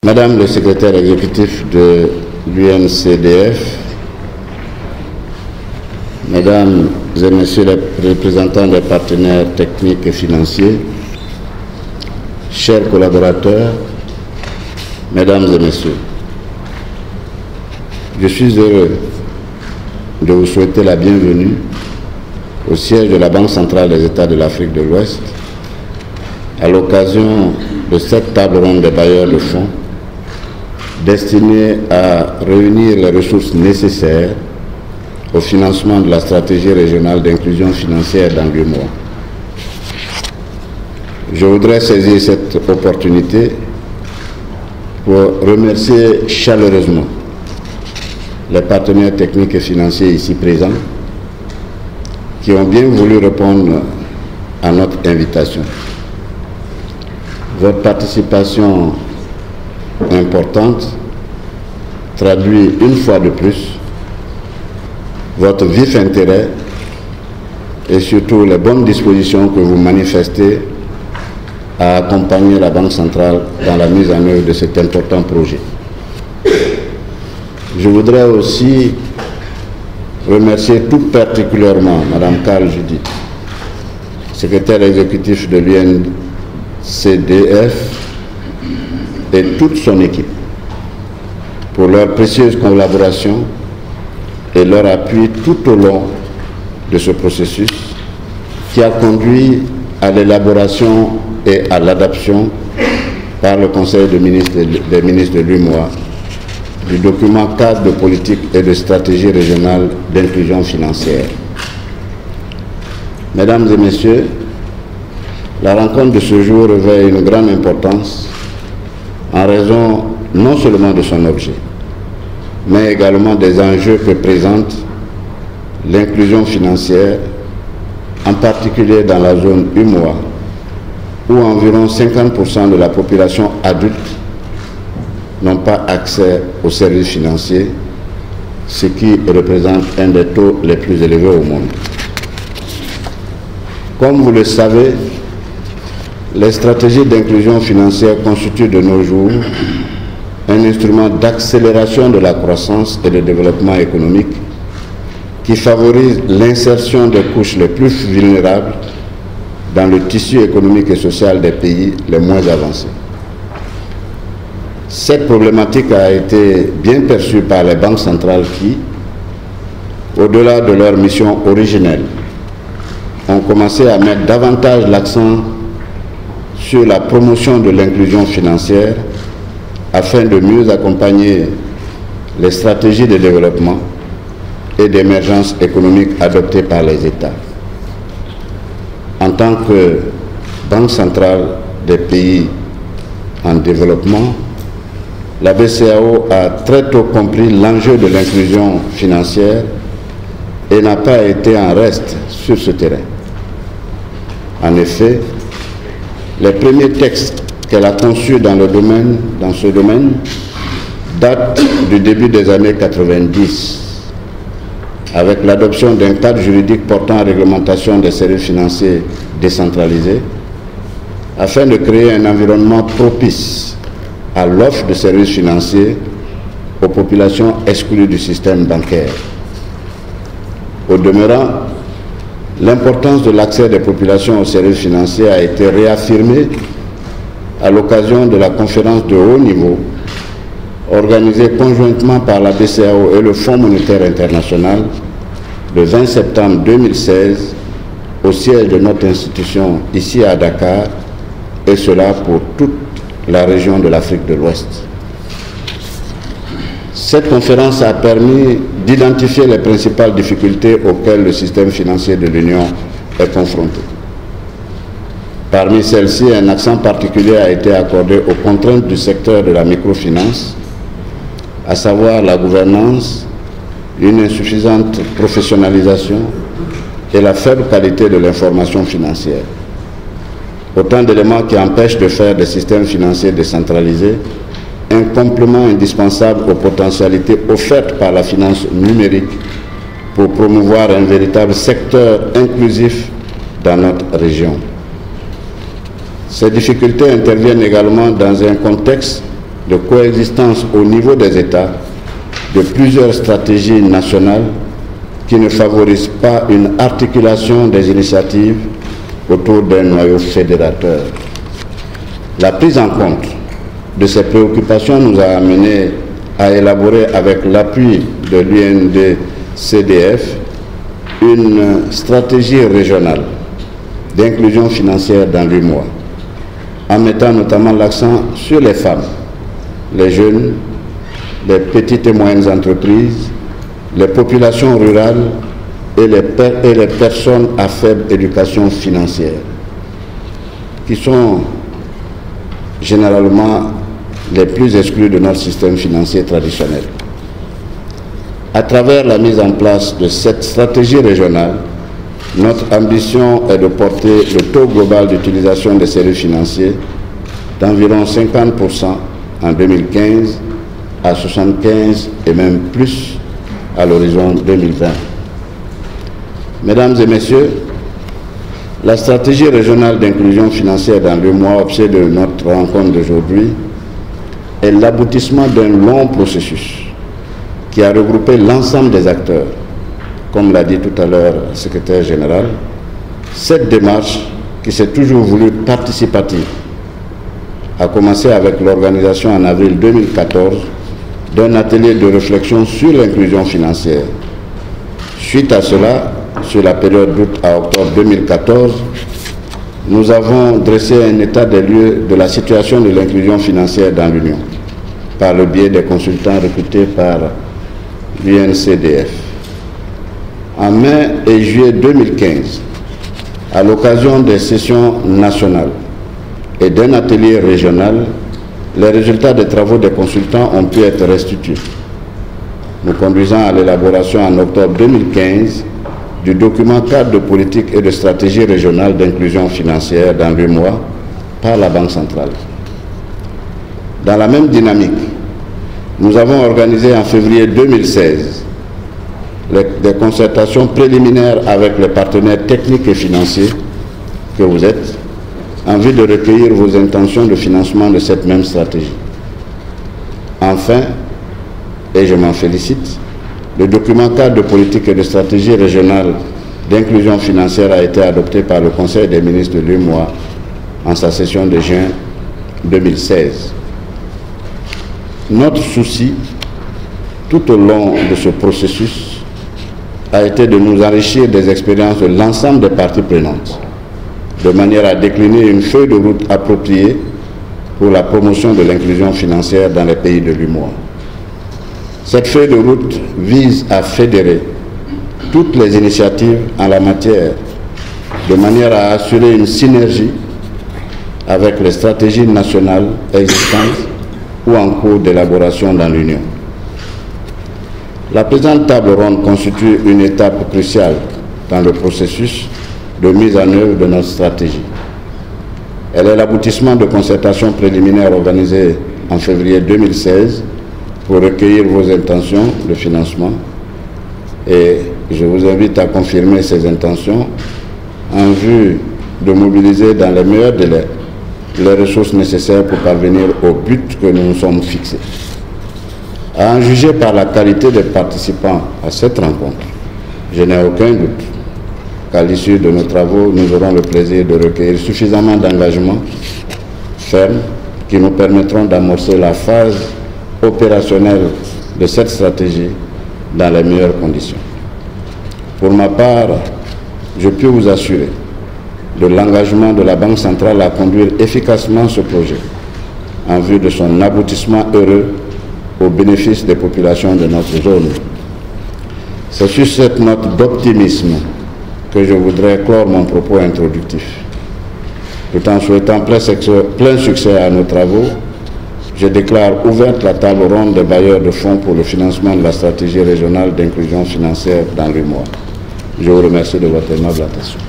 Madame le secrétaire exécutif de l'UNCDF, Mesdames et Messieurs les représentants des partenaires techniques et financiers, chers collaborateurs, Mesdames et Messieurs, je suis heureux de vous souhaiter la bienvenue au siège de la Banque centrale des États de l'Afrique de l'Ouest à l'occasion de cette table ronde des bailleurs de fonds destinée à réunir les ressources nécessaires au financement de la stratégie régionale d'inclusion financière dans l'UEMOA. Je voudrais saisir cette opportunité pour remercier chaleureusement les partenaires techniques et financiers ici présents qui ont bien voulu répondre à notre invitation. Votre participation importante traduit une fois de plus votre vif intérêt et surtout les bonnes dispositions que vous manifestez à accompagner la Banque centrale dans la mise en œuvre de cet important projet. Je voudrais aussi remercier tout particulièrement Mme Carl Judith, secrétaire exécutif de l'UNCDF, et toute son équipe pour leur précieuse collaboration et leur appui tout au long de ce processus qui a conduit à l'élaboration et à l'adoption par le Conseil des ministres de l'UEMOA du document cadre de politique et de stratégie régionale d'inclusion financière. Mesdames et Messieurs, la rencontre de ce jour revêt une grande importance en raison non seulement de son objet, mais également des enjeux que présente l'inclusion financière, en particulier dans la zone UEMOA, où environ 50% de la population adulte n'ont pas accès aux services financiers, ce qui représente un des taux les plus élevés au monde. Comme vous le savez, les stratégies d'inclusion financière constituent de nos jours un instrument d'accélération de la croissance et du développement économique qui favorise l'insertion des couches les plus vulnérables dans le tissu économique et social des pays les moins avancés. Cette problématique a été bien perçue par les banques centrales qui, au-delà de leur mission originelle, ont commencé à mettre davantage l'accent sur la promotion de l'inclusion financière afin de mieux accompagner les stratégies de développement et d'émergence économique adoptées par les États. En tant que Banque centrale des pays en développement, la BCEAO a très tôt compris l'enjeu de l'inclusion financière et n'a pas été en reste sur ce terrain. En effet, les premiers textes qu'elle a conçus dans ce domaine datent du début des années 90, avec l'adoption d'un cadre juridique portant réglementation des services financiers décentralisés, afin de créer un environnement propice à l'offre de services financiers aux populations exclues du système bancaire. Au demeurant, l'importance de l'accès des populations aux services financiers a été réaffirmée à l'occasion de la conférence de haut niveau organisée conjointement par la BCEAO et le Fonds monétaire international le 20 septembre 2016 au siège de notre institution ici à Dakar, et cela pour toute la région de l'Afrique de l'Ouest. Cette conférence a permis d'identifier les principales difficultés auxquelles le système financier de l'Union est confronté. Parmi celles-ci, un accent particulier a été accordé aux contraintes du secteur de la microfinance, à savoir la gouvernance, une insuffisante professionnalisation et la faible qualité de l'information financière. Autant d'éléments qui empêchent de faire des systèmes financiers décentralisés un complément indispensable aux potentialités offertes par la finance numérique pour promouvoir un véritable secteur inclusif dans notre région. Ces difficultés interviennent également dans un contexte de coexistence au niveau des États de plusieurs stratégies nationales qui ne favorisent pas une articulation des initiatives autour d'un noyau fédérateur. La prise en compte de ces préoccupations nous a amenés à élaborer avec l'appui de l'UNDCDF une stratégie régionale d'inclusion financière dans 8 mois, en mettant notamment l'accent sur les femmes, les jeunes, les petites et moyennes entreprises, les populations rurales et les personnes à faible éducation financière, qui sont généralement les plus exclus de notre système financier traditionnel. À travers la mise en place de cette stratégie régionale, notre ambition est de porter le taux global d'utilisation des services financiers d'environ 50% en 2015 à 75% et même plus à l'horizon 2020. Mesdames et messieurs, la stratégie régionale d'inclusion financière dans 2 mois, objet de notre rencontre d'aujourd'hui, est l'aboutissement d'un long processus qui a regroupé l'ensemble des acteurs, comme l'a dit tout à l'heure le secrétaire général. Cette démarche, qui s'est toujours voulue participative, a commencé avec l'organisation en avril 2014 d'un atelier de réflexion sur l'inclusion financière. Suite à cela, sur la période d'août à octobre 2014, nous avons dressé un état des lieux de la situation de l'inclusion financière dans l'Union, par le biais des consultants recrutés par l'UNCDF. En mai et juillet 2015, à l'occasion des sessions nationales et d'un atelier régional, les résultats des travaux des consultants ont pu être restitués, nous conduisant à l'élaboration en octobre 2015 du document cadre de politique et de stratégie régionale d'inclusion financière dans 8 mois par la Banque centrale. Dans la même dynamique, nous avons organisé en février 2016 des concertations préliminaires avec les partenaires techniques et financiers que vous êtes, en vue de recueillir vos intentions de financement de cette même stratégie. Enfin, et je m'en félicite, le document cadre de politique et de stratégie régionale d'inclusion financière a été adopté par le Conseil des ministres de l'UEMOA en sa session de juin 2016. Notre souci, tout au long de ce processus, a été de nous enrichir des expériences de l'ensemble des parties prenantes, de manière à décliner une feuille de route appropriée pour la promotion de l'inclusion financière dans les pays de l'UEMOA. Cette feuille de route vise à fédérer toutes les initiatives en la matière, de manière à assurer une synergie avec les stratégies nationales existantes ou en cours d'élaboration dans l'Union. La présente table ronde constitue une étape cruciale dans le processus de mise en œuvre de notre stratégie. Elle est l'aboutissement de concertations préliminaires organisées en février 2016 pour recueillir vos intentions de financement, et je vous invite à confirmer ces intentions en vue de mobiliser dans les meilleurs délais les ressources nécessaires pour parvenir au but que nous nous sommes fixés. À en juger par la qualité des participants à cette rencontre, je n'ai aucun doute qu'à l'issue de nos travaux, nous aurons le plaisir de recueillir suffisamment d'engagements fermes qui nous permettront d'amorcer la phase opérationnelle de cette stratégie dans les meilleures conditions. Pour ma part, je peux vous assurer de l'engagement de la Banque centrale à conduire efficacement ce projet en vue de son aboutissement heureux au bénéfice des populations de notre zone. C'est sur cette note d'optimisme que je voudrais clore mon propos introductif. Tout en souhaitant plein succès à nos travaux, je déclare ouverte la table ronde des bailleurs de fonds pour le financement de la stratégie régionale d'inclusion financière dans 8 mois. Je vous remercie de votre aimable attention.